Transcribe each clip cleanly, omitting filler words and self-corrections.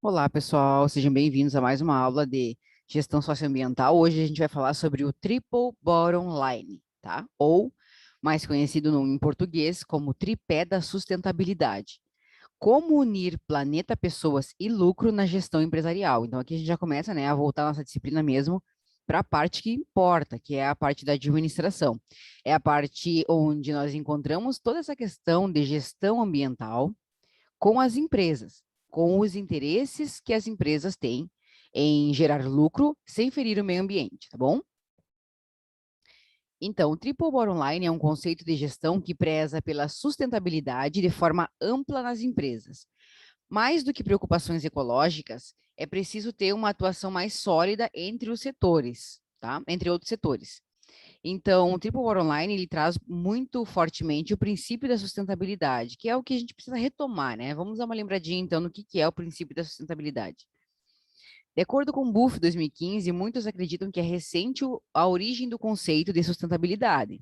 Olá, pessoal, sejam bem-vindos a mais uma aula de gestão socioambiental. Hoje a gente vai falar sobre o Triple Bottom Line, tá? Ou mais conhecido em português como tripé da sustentabilidade. Como unir planeta, pessoas e lucro na gestão empresarial. Então aqui a gente já começa, né, a voltar a nossa disciplina mesmo para a parte que importa, que é a parte da administração. É a parte onde nós encontramos toda essa questão de gestão ambiental com as empresas, com os interesses que as empresas têm em gerar lucro sem ferir o meio ambiente, tá bom? Então, o Triple Bottom Line é um conceito de gestão que preza pela sustentabilidade de forma ampla nas empresas. Mais do que preocupações ecológicas, é preciso ter uma atuação mais sólida entre os setores, tá? Entre outros setores. Então, o Triple Bottom Line, ele traz muito fortemente o princípio da sustentabilidade, que é o que a gente precisa retomar, né? Vamos dar uma lembradinha, então, no que é o princípio da sustentabilidade. De acordo com o Buff 2015, muitos acreditam que é recente a origem do conceito de sustentabilidade,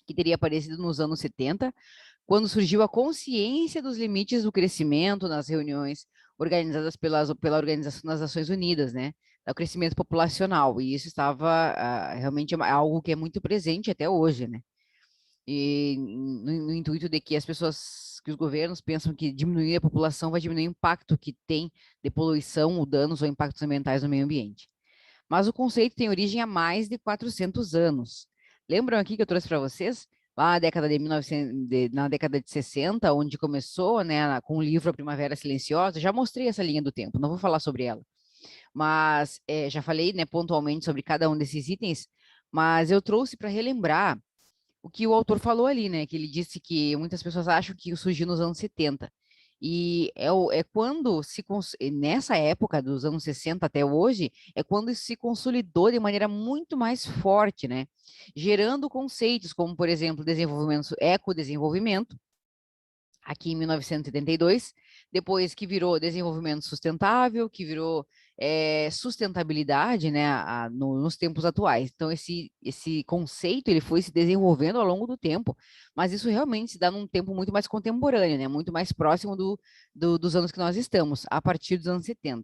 que teria aparecido nos anos 70, quando surgiu a consciência dos limites do crescimento nas reuniões organizadas pela Organização das Nações Unidas, né? O crescimento populacional, e isso estava realmente algo que é muito presente até hoje, né? E no intuito de que as pessoas, que os governos pensam que diminuir a população vai diminuir o impacto que tem de poluição, ou danos ou impactos ambientais no meio ambiente. Mas o conceito tem origem há mais de 400 anos. Lembram aqui que eu trouxe para vocês? Lá na década de 1900, na década de 60, onde começou, né, com o livro A Primavera Silenciosa, já mostrei essa linha do tempo, não vou falar sobre ela. Mas já falei, né, pontualmente sobre cada um desses itens, mas eu trouxe para relembrar o que o autor falou ali, né? Que ele disse que muitas pessoas acham que surgiu nos anos 70. E é quando nessa época, dos anos 60 até hoje, é quando isso se consolidou de maneira muito mais forte, né? Gerando conceitos como, por exemplo, desenvolvimento, ecodesenvolvimento, aqui em 1972, depois que virou desenvolvimento sustentável, que virou sustentabilidade, né, nos tempos atuais. Então, esse conceito ele foi se desenvolvendo ao longo do tempo, mas isso realmente se dá num tempo muito mais contemporâneo, né, muito mais próximo dos anos que nós estamos, a partir dos anos 70.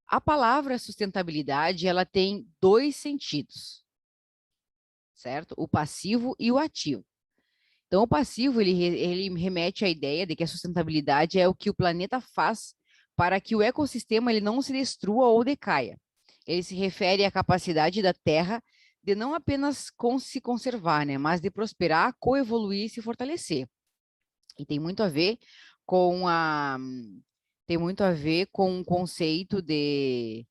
A palavra sustentabilidade, ela tem dois sentidos, certo? O passivo e o ativo. Então, o passivo, ele remete à ideia de que a sustentabilidade é o que o planeta faz para que o ecossistema ele não se destrua ou decaia. Ele se refere à capacidade da Terra de não apenas se conservar, né, mas de prosperar, coevoluir e se fortalecer. E tem muito a ver com tem muito a ver com o conceito de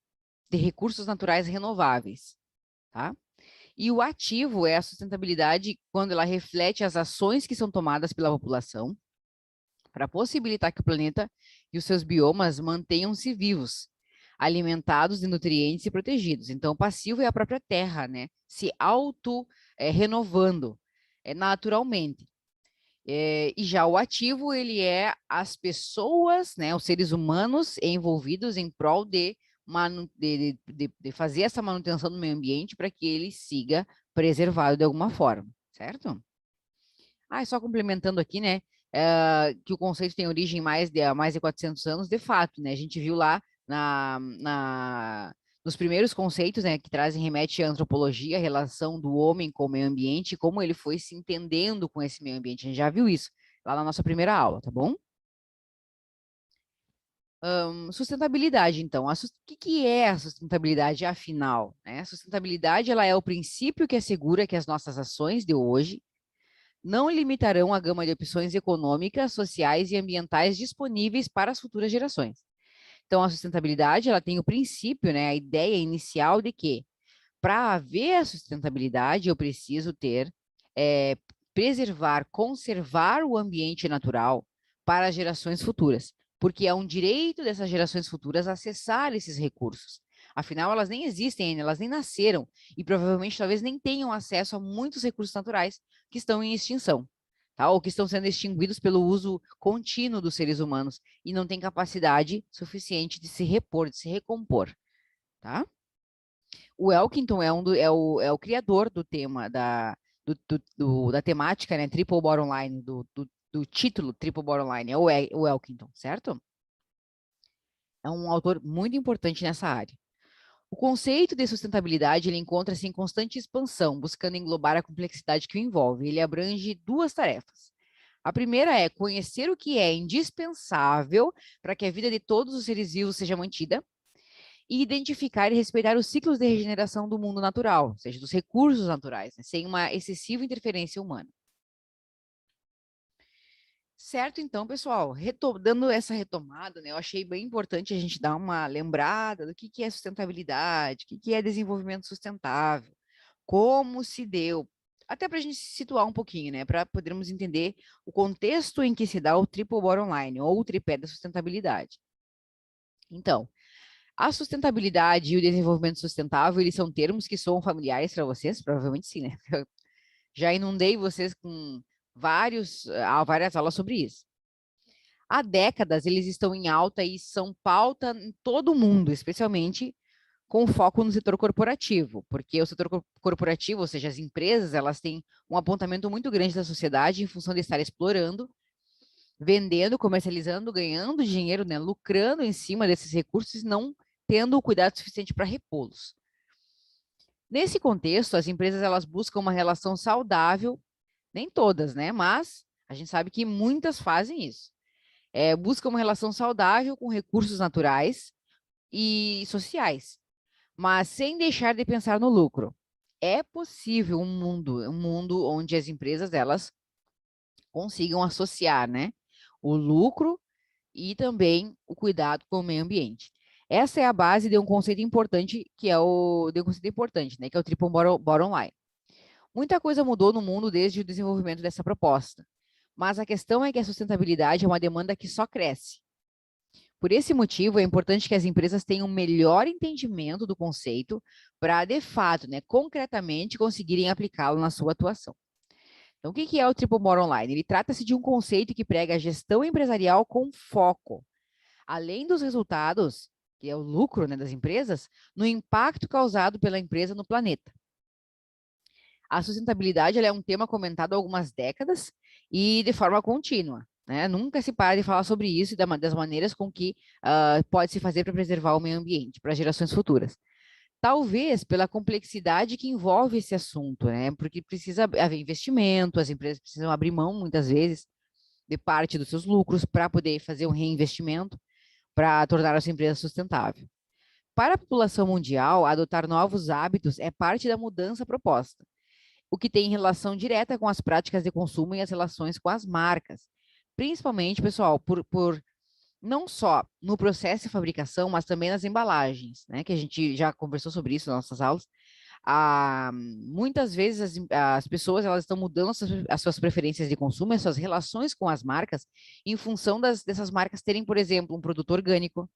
recursos naturais renováveis, tá? E o ativo é a sustentabilidade quando ela reflete as ações que são tomadas pela população para possibilitar que o planeta e os seus biomas mantenham-se vivos, alimentados de nutrientes e protegidos. Então, o passivo é a própria terra, né? Se auto renovando naturalmente. E já o ativo, ele é as pessoas, né, os seres humanos envolvidos em prol de fazer essa manutenção do meio ambiente para que ele siga preservado de alguma forma, certo? Ah, e só complementando aqui, né, que o conceito tem origem há mais de 400 anos, de fato, né, a gente viu lá nos primeiros conceitos, né, que trazem, remete à antropologia, a relação do homem com o meio ambiente, e como ele foi se entendendo com esse meio ambiente, a gente já viu isso lá na nossa primeira aula, tá bom? Sustentabilidade, então, que é a sustentabilidade, afinal, né? A sustentabilidade, ela é o princípio que assegura que as nossas ações de hoje não limitarão a gama de opções econômicas, sociais e ambientais disponíveis para as futuras gerações. Então, a sustentabilidade, ela tem o princípio, né, a ideia inicial de que, para haver a sustentabilidade, eu preciso é, preservar, conservar o ambiente natural para as gerações futuras, porque é um direito dessas gerações futuras acessar esses recursos. Afinal, elas nem existem ainda, elas nem nasceram e provavelmente talvez nem tenham acesso a muitos recursos naturais que estão em extinção, tá? Ou que estão sendo extinguidos pelo uso contínuo dos seres humanos e não têm capacidade suficiente de se repor, de se recompor, tá? O Elkington é o criador do tema, da temática, né? Triple Bottom Line, do título Triple Bottom Line, é o Elkington, certo? é um autor muito importante nessa área. O conceito de sustentabilidade ele encontra-se em constante expansão, buscando englobar a complexidade que o envolve. Ele abrange duas tarefas. A primeira é conhecer o que é indispensável para que a vida de todos os seres vivos seja mantida e identificar e respeitar os ciclos de regeneração do mundo natural, ou seja, dos recursos naturais, né, sem uma excessiva interferência humana. Certo, então, pessoal, dando essa retomada, né, eu achei bem importante a gente dar uma lembrada do que é sustentabilidade, o que é desenvolvimento sustentável, como se deu, até para a gente se situar um pouquinho, né, para podermos entender o contexto em que se dá o Triple Bottom Line, ou o tripé da sustentabilidade. Então, a sustentabilidade e o desenvolvimento sustentável, eles são termos que são familiares para vocês? Provavelmente sim, né? Eu já inundei vocês com várias aulas sobre isso. Há décadas eles estão em alta e são pauta em todo o mundo, especialmente com foco no setor corporativo, porque o setor corporativo, ou seja, as empresas, elas têm um apontamento muito grande da sociedade em função de estar explorando, vendendo, comercializando, ganhando dinheiro, né, lucrando em cima desses recursos, não tendo o cuidado suficiente para repô-los. Nesse contexto, as empresas elas buscam uma relação saudável, nem todas, né, mas a gente sabe que muitas fazem isso. Buscam uma relação saudável com recursos naturais e sociais, mas sem deixar de pensar no lucro. É possível um mundo onde as empresas elas consigam associar, né, o lucro e também o cuidado com o meio ambiente. Essa é a base de um conceito importante, né, que é o Triple Bottom Line. Muita coisa mudou no mundo desde o desenvolvimento dessa proposta, mas a questão é que a sustentabilidade é uma demanda que só cresce. Por esse motivo, é importante que as empresas tenham um melhor entendimento do conceito para, de fato, né, concretamente, conseguirem aplicá-lo na sua atuação. Então, o que é o Triple Bottom Line? Ele trata-se de um conceito que prega a gestão empresarial com foco, além dos resultados, que é o lucro, né, das empresas, no impacto causado pela empresa no planeta. A sustentabilidade ela é um tema comentado há algumas décadas e de forma contínua. Né? Nunca se para de falar sobre isso e das maneiras com que pode se fazer para preservar o meio ambiente para gerações futuras. Talvez pela complexidade que envolve esse assunto, né? Porque precisa haver investimento, as empresas precisam abrir mão, muitas vezes, de parte dos seus lucros para poder fazer um reinvestimento para tornar a sua empresa sustentável. Para a população mundial, adotar novos hábitos é parte da mudança proposta, o que tem relação direta com as práticas de consumo e as relações com as marcas. Principalmente, pessoal, por não só no processo de fabricação, mas também nas embalagens, né? Que a gente já conversou sobre isso nas nossas aulas. Muitas vezes as pessoas elas estão mudando as suas preferências de consumo, as suas relações com as marcas, em função dessas marcas terem, por exemplo, um produto orgânico,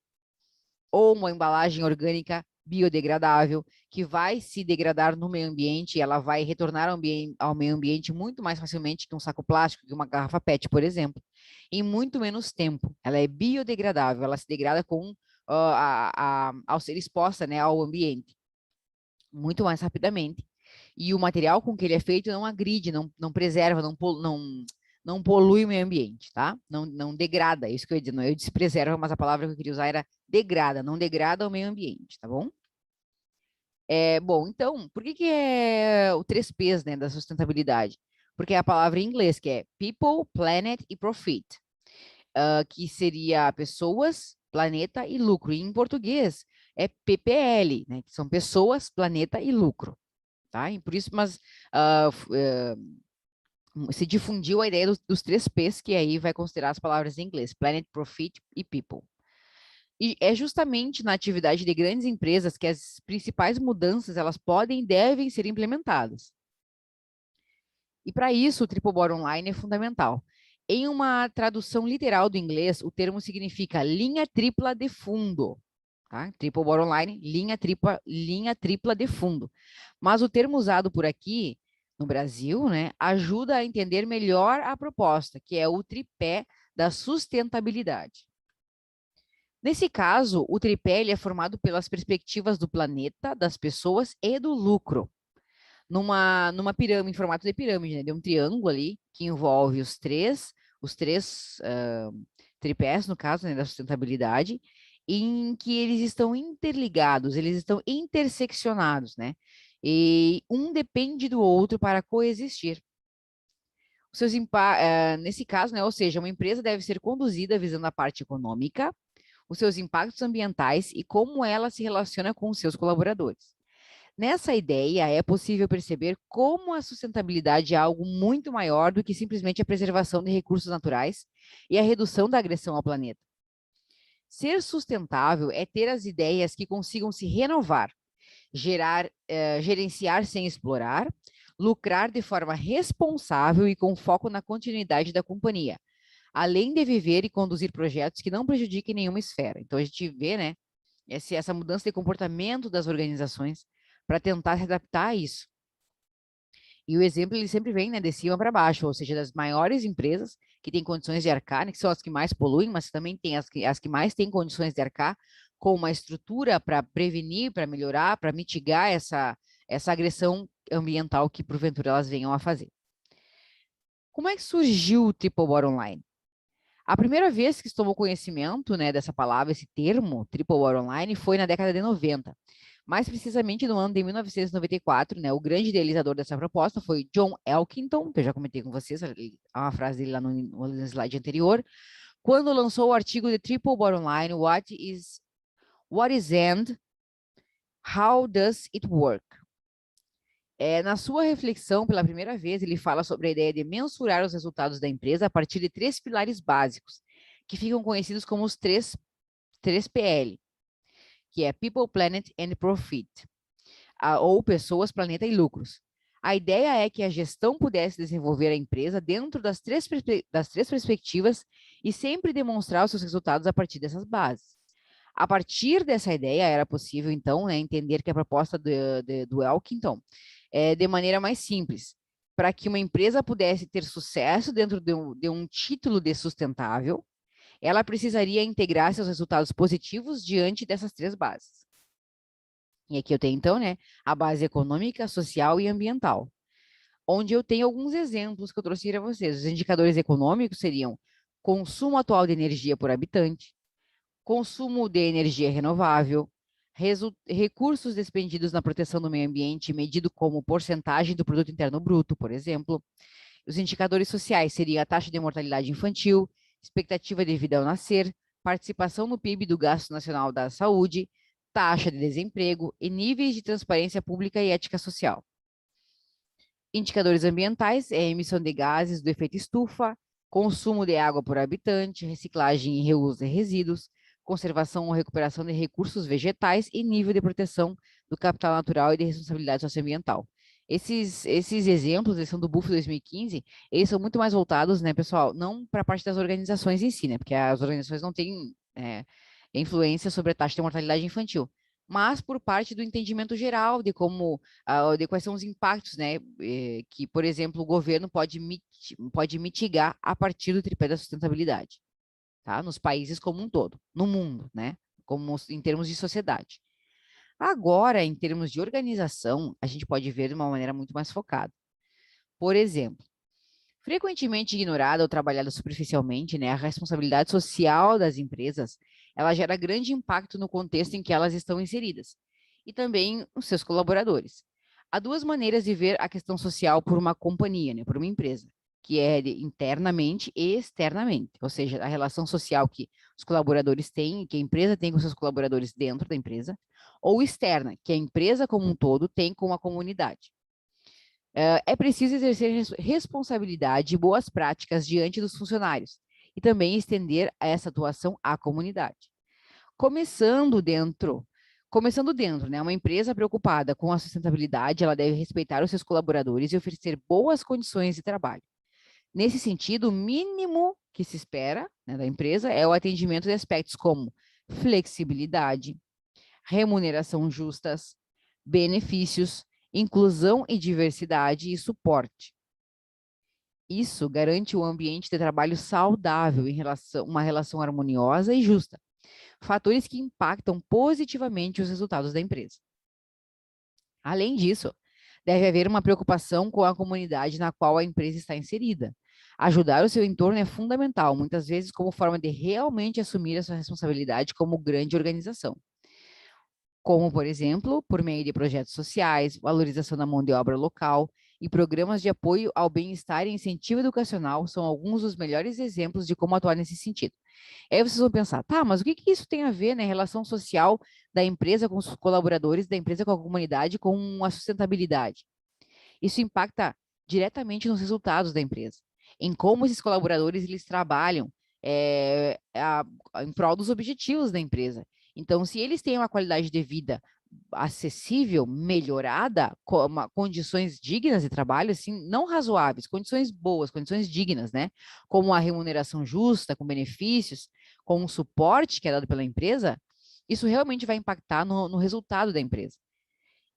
ou uma embalagem orgânica biodegradável, que vai se degradar no meio ambiente, ela vai retornar ao meio ambiente muito mais facilmente que um saco plástico, que uma garrafa PET, por exemplo, em muito menos tempo. Ela é biodegradável, ela se degrada ao ser exposta, né, ao ambiente muito mais rapidamente. E o material com que ele é feito não agride, não preserva, não polui o meio ambiente, tá? Não degrada, isso que eu ia dizer, não, eu disse preserva, mas a palavra que eu queria usar era degrada, não degrada o meio ambiente, tá bom? Bom, então, por que é o 3Ps, né, da sustentabilidade? Porque é a palavra em inglês, que é People, Planet e Profit, que seria pessoas, planeta e lucro. E em português é PPL, né, que são pessoas, planeta e lucro, tá? E por isso, mas se difundiu a ideia dos 3Ps, que aí vai considerar as palavras em inglês, Planet, Profit e People. E é justamente na atividade de grandes empresas que as principais mudanças elas podem e devem ser implementadas. E para isso, o Triple Bottom Line é fundamental. Em uma tradução literal do inglês, o termo significa linha tripla de fundo. Tá? Triple Bottom Line, linha tripla de fundo. Mas o termo usado por aqui, no Brasil, né, ajuda a entender melhor a proposta, que é o tripé da sustentabilidade. Nesse caso, o tripé ele é formado pelas perspectivas do planeta, das pessoas e do lucro. Numa pirâmide, em formato de pirâmide, né? De um triângulo ali, que envolve os três tripés, no caso, né, da sustentabilidade, em que eles estão interligados, eles estão interseccionados, né? E um depende do outro para coexistir. Nesse caso, né, ou seja, uma empresa deve ser conduzida visando a parte econômica, os seus impactos ambientais e como ela se relaciona com os seus colaboradores. Nessa ideia, é possível perceber como a sustentabilidade é algo muito maior do que simplesmente a preservação de recursos naturais e a redução da agressão ao planeta. Ser sustentável é ter as ideias que consigam se renovar, gerenciar sem explorar, lucrar de forma responsável e com foco na continuidade da companhia, além de viver e conduzir projetos que não prejudiquem nenhuma esfera. Então, a gente vê, né, essa mudança de comportamento das organizações para tentar se adaptar a isso. E o exemplo, ele sempre vem, né, de cima para baixo, ou seja, das maiores empresas que têm condições de arcar, né, que são as que mais poluem, mas também tem as que mais têm condições de arcar com uma estrutura para prevenir, para melhorar, para mitigar essa agressão ambiental que, porventura, elas venham a fazer. Como é que surgiu o Triple Bottom Line? A primeira vez que se tomou conhecimento, né, dessa palavra, esse termo, Triple Bottom Line, foi na década de 90. Mais precisamente no ano de 1994, né, o grande idealizador dessa proposta foi John Elkington, que eu já comentei com vocês, há uma frase dele lá no slide anterior, quando lançou o artigo de Triple Bottom Line, What is and How Does It Work? Na sua reflexão, pela primeira vez, ele fala sobre a ideia de mensurar os resultados da empresa a partir de 3 pilares básicos, que ficam conhecidos como os 3PL, que é People, Planet and Profit, ou Pessoas, Planeta e Lucros. A ideia é que a gestão pudesse desenvolver a empresa dentro das três perspectivas e sempre demonstrar os seus resultados a partir dessas bases. A partir dessa ideia, era possível, então, né, entender que a proposta do Elkington é de maneira mais simples. Para que uma empresa pudesse ter sucesso dentro de um título de sustentável, ela precisaria integrar seus resultados positivos diante dessas 3 bases. E aqui eu tenho, então, né, a base econômica, social e ambiental, onde eu tenho alguns exemplos que eu trouxe para vocês. Os indicadores econômicos seriam consumo atual de energia por habitante, consumo de energia renovável, recursos despendidos na proteção do meio ambiente, medido como porcentagem do produto interno bruto, por exemplo. Os indicadores sociais seriam a taxa de mortalidade infantil, expectativa de vida ao nascer, participação no PIB do gasto nacional da saúde, taxa de desemprego e níveis de transparência pública e ética social. Indicadores ambientais é emissão de gases do efeito estufa, consumo de água por habitante, reciclagem e reuso de resíduos, conservação ou recuperação de recursos vegetais e nível de proteção do capital natural e de responsabilidade socioambiental. Esses exemplos, eles são do BUF 2015, eles são muito mais voltados, né, pessoal, não para a parte das organizações em si, né, porque as organizações não têm influência sobre a taxa de mortalidade infantil, mas por parte do entendimento geral de como, de quais são os impactos, né, que, por exemplo, o governo pode mitigar a partir do tripé da sustentabilidade, tá? Nos países como um todo, no mundo, né, como em termos de sociedade. Agora, em termos de organização, a gente pode ver de uma maneira muito mais focada. Por exemplo, frequentemente ignorada ou trabalhada superficialmente, né, a responsabilidade social das empresas, ela gera grande impacto no contexto em que elas estão inseridas e também os seus colaboradores. Há 2 maneiras de ver a questão social por uma companhia, né, por uma empresa, que é internamente e externamente, ou seja, a relação social que os colaboradores têm, que a empresa tem com seus colaboradores dentro da empresa, ou externa, que a empresa como um todo tem com a comunidade. É preciso exercer responsabilidade e boas práticas diante dos funcionários e também estender essa atuação à comunidade. Começando dentro, né, uma empresa preocupada com a sustentabilidade, ela deve respeitar os seus colaboradores e oferecer boas condições de trabalho. Nesse sentido, o mínimo que se espera, né, da empresa é o atendimento de aspectos como flexibilidade, remuneração justas, benefícios, inclusão e diversidade e suporte. Isso garante um ambiente de trabalho saudável, uma relação harmoniosa e justa, fatores que impactam positivamente os resultados da empresa. Além disso, deve haver uma preocupação com a comunidade na qual a empresa está inserida. Ajudar o seu entorno é fundamental, muitas vezes como forma de realmente assumir a sua responsabilidade como grande organização. Como, por exemplo, por meio de projetos sociais, valorização da mão de obra local e programas de apoio ao bem-estar e incentivo educacional são alguns dos melhores exemplos de como atuar nesse sentido. Aí vocês vão pensar, tá, mas o que que isso tem a ver, né? Relação social da empresa com os colaboradores, da empresa com a comunidade, com a sustentabilidade. Isso impacta diretamente nos resultados da empresa, em como esses colaboradores eles trabalham em prol dos objetivos da empresa. Então, se eles têm uma qualidade de vida acessível, melhorada, com condições dignas de trabalho, assim, não razoáveis, condições boas, condições dignas, né? Como a remuneração justa, com benefícios, com o suporte que é dado pela empresa, isso realmente vai impactar no resultado da empresa.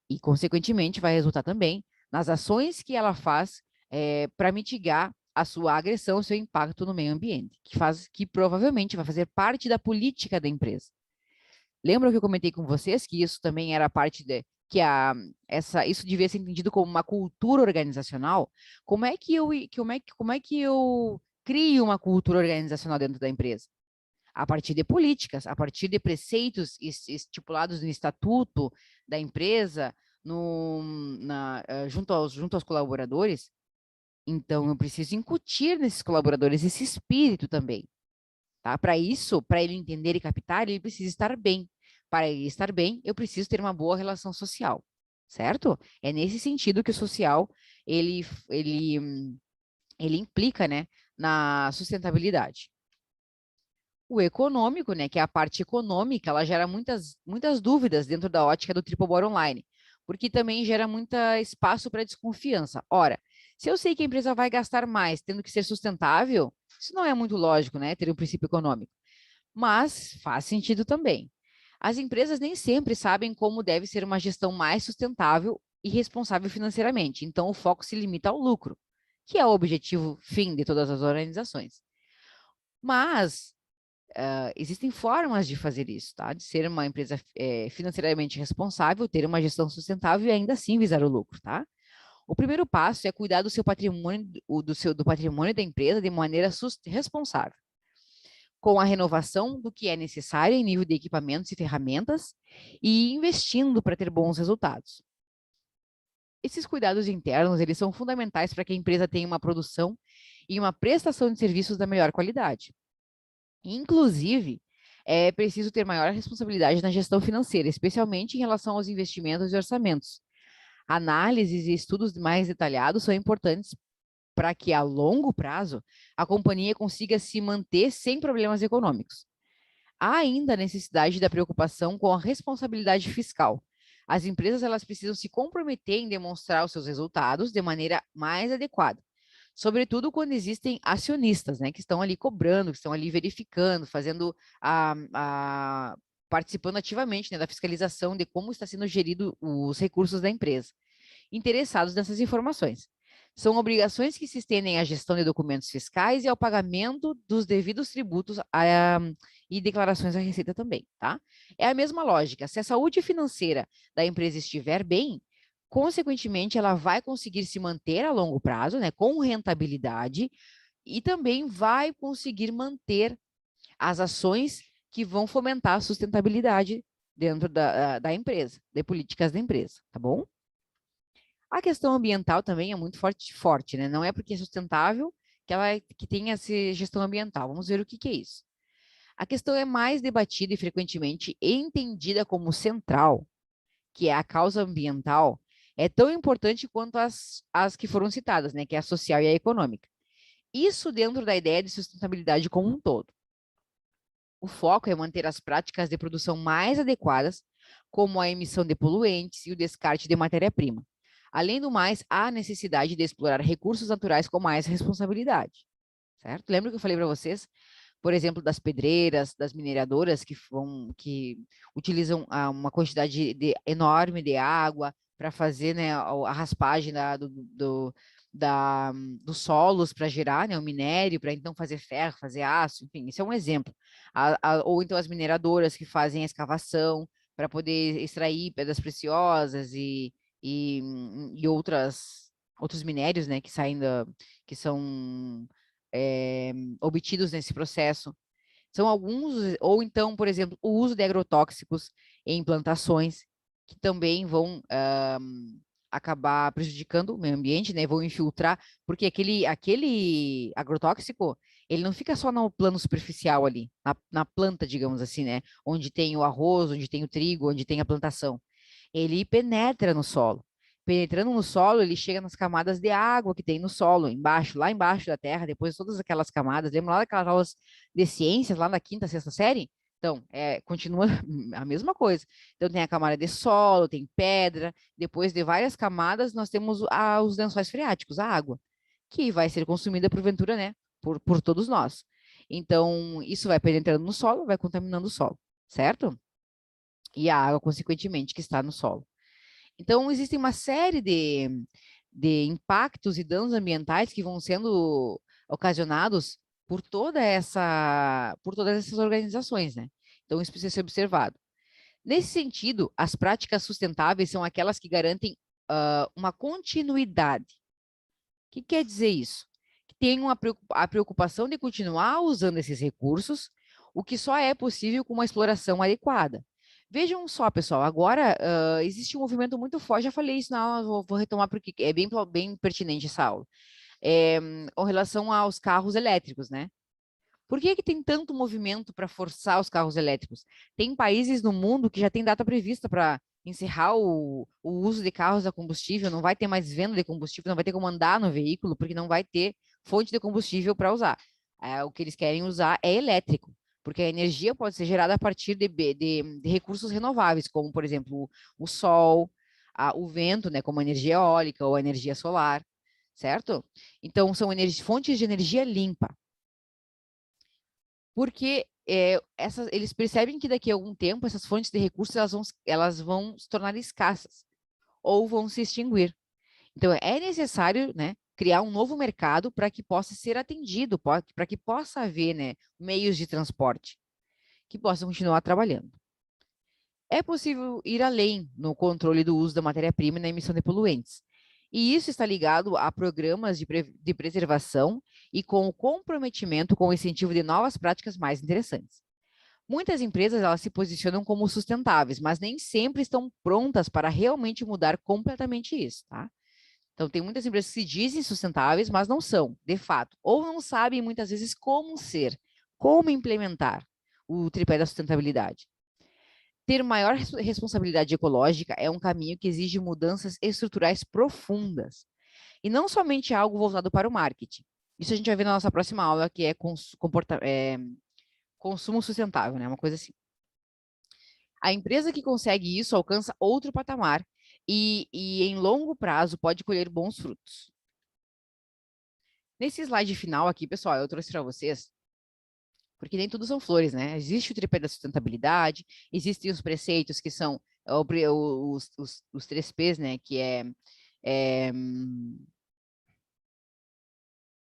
E, consequentemente, vai resultar também nas ações que ela faz para mitigar a sua agressão, o seu impacto no meio ambiente, que provavelmente vai fazer parte da política da empresa. Lembram que eu comentei com vocês que isso também era parte de que isso devia ser entendido como uma cultura organizacional? Como é que eu crio uma cultura organizacional dentro da empresa? A partir de políticas, a partir de preceitos estipulados no estatuto da empresa, junto aos colaboradores. Então, eu preciso incutir nesses colaboradores esse espírito também, tá? Para isso, para ele entender e captar, ele precisa estar bem. Para ele estar bem, eu preciso ter uma boa relação social, certo? É nesse sentido que o social, ele, ele, ele implica, né, na sustentabilidade. O econômico, né, que é a parte econômica, ela gera muitas dúvidas dentro da ótica do Triple Bottom Line, porque também gera muito espaço para desconfiança. Ora, se eu sei que a empresa vai gastar mais tendo que ser sustentável, isso não é muito lógico, né, ter um princípio econômico. Mas faz sentido também. As empresas nem sempre sabem como deve ser uma gestão mais sustentável e responsável financeiramente, então o foco se limita ao lucro, que é o objetivo fim de todas as organizações. Mas existem formas de fazer isso, tá? De ser uma empresa financeiramente responsável, ter uma gestão sustentável e ainda assim visar o lucro, tá? O primeiro passo é cuidar do seu patrimônio, do patrimônio da empresa de maneira responsável, com a renovação do que é necessário em nível de equipamentos e ferramentas e investindo para ter bons resultados. Esses cuidados internos, eles são fundamentais para que a empresa tenha uma produção e uma prestação de serviços da melhor qualidade. Inclusive, é preciso ter maior responsabilidade na gestão financeira, especialmente em relação aos investimentos e orçamentos. Análises e estudos mais detalhados são importantes para que, a longo prazo, a companhia consiga se manter sem problemas econômicos. Há ainda a necessidade da preocupação com a responsabilidade fiscal. As empresas elas precisam se comprometer em demonstrar os seus resultados de maneira mais adequada, sobretudo quando existem acionistas, né, que estão ali cobrando, que estão ali verificando, fazendo participando ativamente, né, da fiscalização de como está sendo gerido os recursos da empresa, interessados nessas informações. São obrigações que se estendem à gestão de documentos fiscais e ao pagamento dos devidos tributos e declarações à Receita também, tá? É a mesma lógica. Se a saúde financeira da empresa estiver bem, consequentemente, ela vai conseguir se manter a longo prazo, né, com rentabilidade, e também vai conseguir manter as ações que vão fomentar a sustentabilidade dentro da empresa, de políticas da empresa, tá bom? A questão ambiental também é muito forte, né? Não é porque é sustentável que tem essa gestão ambiental. Vamos ver o que é isso. A questão é mais debatida e frequentemente entendida como central, que é a causa ambiental, é tão importante quanto as que foram citadas, né? Que é a social e a econômica. Isso dentro da ideia de sustentabilidade como um todo. O foco é manter as práticas de produção mais adequadas, como a emissão de poluentes e o descarte de matéria-prima. Além do mais, há necessidade de explorar recursos naturais com mais responsabilidade, certo? Lembra que eu falei para vocês, por exemplo, das pedreiras, das mineradoras que utilizam uma quantidade enorme de água para fazer, né, a raspagem dos solos para gerar, né, o minério, para então fazer ferro, fazer aço, enfim, isso é um exemplo. Ou então as mineradoras que fazem a escavação para poder extrair pedras preciosas e outros minérios, né, que saem que são obtidos nesse processo. São alguns, ou então, por exemplo, o uso de agrotóxicos em plantações, que também vão acabar prejudicando o meio ambiente, né? Vão infiltrar, porque aquele agrotóxico, ele não fica só no plano superficial ali, na planta, digamos assim, né? Onde tem o arroz, onde tem o trigo, onde tem a plantação. Ele penetra no solo. Penetrando no solo, ele chega nas camadas de água que tem no solo, embaixo, lá embaixo da terra, depois de todas aquelas camadas. Lembra lá daquelas aulas de ciências, lá na quinta, sexta série? Então, continua a mesma coisa. Então, tem a camada de solo, tem pedra, depois de várias camadas, nós temos os lençóis freáticos, a água, que vai ser consumida, porventura, né, por todos nós. Então, isso vai penetrando no solo, vai contaminando o solo, certo? E a água, consequentemente, que está no solo. Então, existem uma série de impactos e danos ambientais que vão sendo ocasionados por todas essas organizações, né? Então, isso precisa ser observado. Nesse sentido, as práticas sustentáveis são aquelas que garantem uma continuidade. O que quer dizer isso? Que tem a preocupação de continuar usando esses recursos, o que só é possível com uma exploração adequada. Vejam só, pessoal, agora existe um movimento muito forte, já falei isso na aula, vou retomar porque é bem pertinente essa aula, com relação aos carros elétricos, né? Por que tem tanto movimento para forçar os carros elétricos? Tem países no mundo que já tem data prevista para encerrar o uso de carros a combustível, não vai ter mais venda de combustível, não vai ter como andar no veículo, porque não vai ter fonte de combustível para usar. O que eles querem usar é elétrico, porque a energia pode ser gerada a partir de recursos renováveis, como, por exemplo, o sol, o vento, né, como a energia eólica ou a energia solar, certo? Então, são fontes de energia limpa. Porque eles percebem que daqui a algum tempo essas fontes de recursos elas vão se tornar escassas ou vão se extinguir. Então é necessário, né, criar um novo mercado para que possa ser atendido, para que possa haver, né, meios de transporte que possam continuar trabalhando. É possível ir além no controle do uso da matéria-prima e na emissão de poluentes. E isso está ligado a programas de preservação e com o comprometimento com o incentivo de novas práticas mais interessantes. Muitas empresas elas se posicionam como sustentáveis, mas nem sempre estão prontas para realmente mudar completamente isso, tá? Então, tem muitas empresas que se dizem sustentáveis, mas não são, de fato, ou não sabem muitas vezes como ser, como implementar o tripé da sustentabilidade. Ter maior responsabilidade ecológica é um caminho que exige mudanças estruturais profundas, e não somente algo voltado para o marketing. Isso a gente vai ver na nossa próxima aula, que é consumo sustentável, né? Uma coisa assim. A empresa que consegue isso alcança outro patamar e em longo prazo pode colher bons frutos. Nesse slide final aqui, pessoal, eu trouxe para vocês, porque nem tudo são flores, né? Existe o tripé da sustentabilidade, existem os preceitos que são os 3 Ps, né? Que é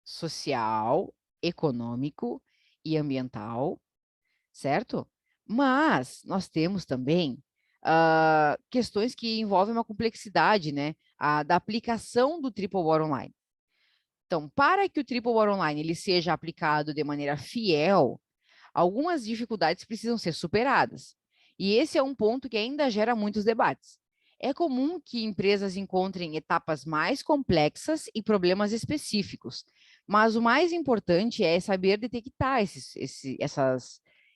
social, econômico e ambiental, certo? Mas nós temos também questões que envolvem uma complexidade, né? Da aplicação do Triple Bottom Line. Então, para que o Triple Bottom Line ele seja aplicado de maneira fiel, algumas dificuldades precisam ser superadas. E esse é um ponto que ainda gera muitos debates. É comum que empresas encontrem etapas mais complexas e problemas específicos, mas o mais importante é saber detectar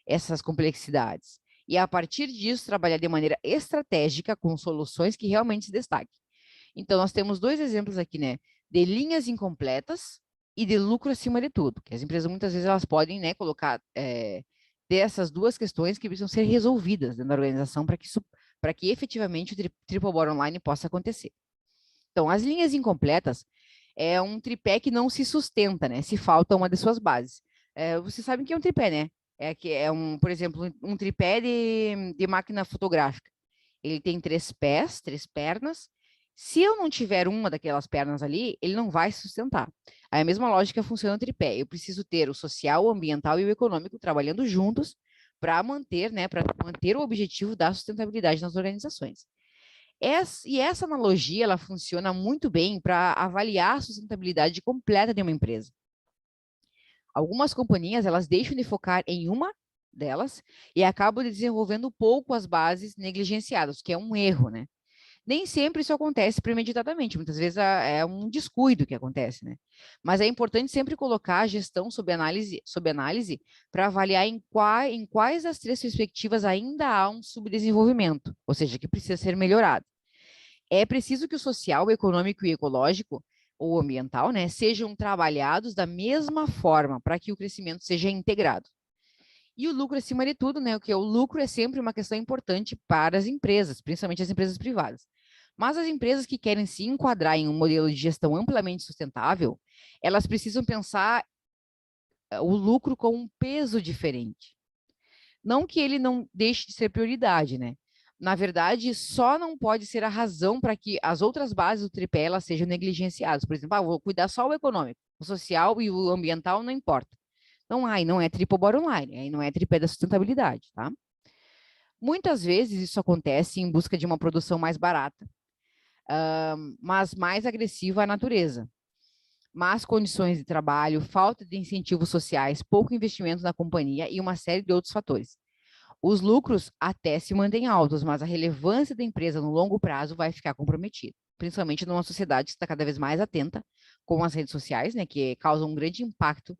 essas complexidades e, a partir disso, trabalhar de maneira estratégica com soluções que realmente se destaquem. Então, nós temos 2 exemplos aqui, né, de linhas incompletas e de lucro acima de tudo, que as empresas muitas vezes elas podem, né, colocar dessas 2 questões que precisam ser resolvidas dentro da organização para que efetivamente o triple bottom line possa acontecer. Então, as linhas incompletas é um tripé que não se sustenta, né, se falta uma de suas bases. Vocês sabem que é um tripé, né? Por exemplo, um tripé de máquina fotográfica. Ele tem 3 pés, 3 pernas. Se eu não tiver uma daquelas pernas ali, ele não vai sustentar. Aí a mesma lógica funciona no tripé. Eu preciso ter o social, o ambiental e o econômico trabalhando juntos para manter, né, para manter o objetivo da sustentabilidade nas organizações. Essa analogia ela funciona muito bem para avaliar a sustentabilidade completa de uma empresa. Algumas companhias, elas deixam de focar em uma delas e acabam desenvolvendo pouco as bases negligenciadas, que é um erro, né? Nem sempre isso acontece premeditadamente, muitas vezes é um descuido que acontece, né? Mas é importante sempre colocar a gestão sob análise para avaliar em quais das três perspectivas ainda há um subdesenvolvimento, ou seja, que precisa ser melhorado. É preciso que o social, o econômico e o ecológico, ou ambiental, né, sejam trabalhados da mesma forma para que o crescimento seja integrado. E o lucro acima de tudo, né? O lucro é sempre uma questão importante para as empresas, principalmente as empresas privadas. Mas as empresas que querem se enquadrar em um modelo de gestão amplamente sustentável, elas precisam pensar o lucro com um peso diferente. Não que ele não deixe de ser prioridade, né? Na verdade, só não pode ser a razão para que as outras bases do tripé elas sejam negligenciadas. Por exemplo, vou cuidar só o econômico, o social e o ambiental não importa. Não é triple bottom line, aí não é tripé da sustentabilidade, tá? Muitas vezes isso acontece em busca de uma produção mais barata, mas mais agressiva à natureza. Más condições de trabalho, falta de incentivos sociais, pouco investimento na companhia e uma série de outros fatores. Os lucros até se mantêm altos, mas a relevância da empresa no longo prazo vai ficar comprometida, principalmente numa sociedade que está cada vez mais atenta com as redes sociais, né, que causam um grande impacto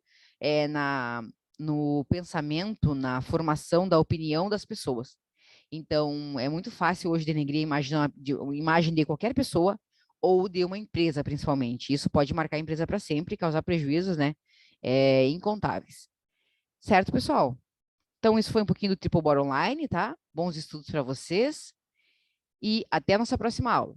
no pensamento, na formação da opinião das pessoas. Então, é muito fácil hoje denegrir a imagem de qualquer pessoa ou de uma empresa, principalmente. Isso pode marcar a empresa para sempre e causar prejuízos, né, incontáveis. Certo, pessoal? Então, isso foi um pouquinho do Triple Bottom Line, tá? Bons estudos para vocês e até a nossa próxima aula.